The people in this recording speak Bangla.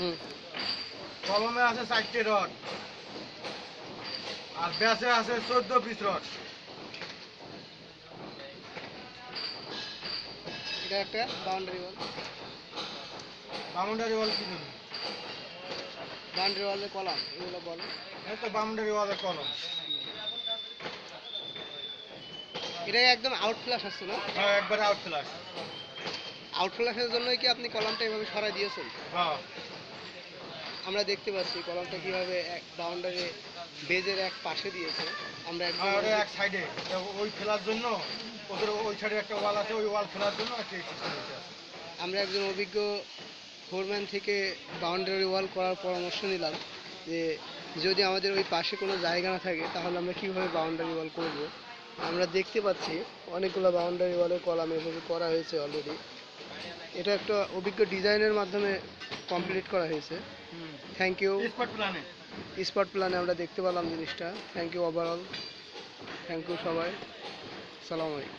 হুম। কলমে আছে 4টে রড, আর ব্যাসে আছে 14 পিস রড। এটা একটা বাউন্ডারি ওয়াল। বাউন্ডারি ওয়াল কি জন্য? বাউন্ডারি ওয়ালের কলাম এগুলো বলো। এই তো বাউন্ডারি ওয়ালের কলম। এটা একদম আউট ফ্ল্যাশ আসছে না? হ্যাঁ, একবারে আউট ফ্লাশ। আউট ফ্ল্যাশের জন্যই কি আপনি কলামটা এভাবে সরাই দিয়েছেন? হ্যাঁ, আমরা দেখতে পাচ্ছি কলামটা কিভাবে এক বাউন্ডারি বেজের এক পাশে দিয়েছে। আমরা একদম আর এক সাইডে ওই ফেলার জন্য, ওদের ওই সাইডে একটা ওয়াল আছে, ওই ওয়াল ফেলার জন্য একটা সিস্টেম আছে। আমরা একজন অভিজ্ঞ ফোরম্যান থেকে বাউন্ডারি ওয়াল করার পরামর্শ নিলাম যে যদি আমাদের ওই পাশে কোনো জায়গা না থাকে তাহলে আমরা কীভাবে বাউন্ডারি ওয়াল করব। আমরা দেখতে পাচ্ছি অনেকগুলো বাউন্ডারি ওয়ালের কলাম এভাবে করা হয়েছে অলরেডি। এটা একটা অভিজ্ঞ ডিজাইনের মাধ্যমে কমপ্লিট করা হয়েছে। Thank you. স্পট প্ল্যানে। স্পট প্ল্যানে আমরা দেখতে পেলাম জিনিসটা। Thank you overall. Thank you সবাই। সালাম আলাইকুম।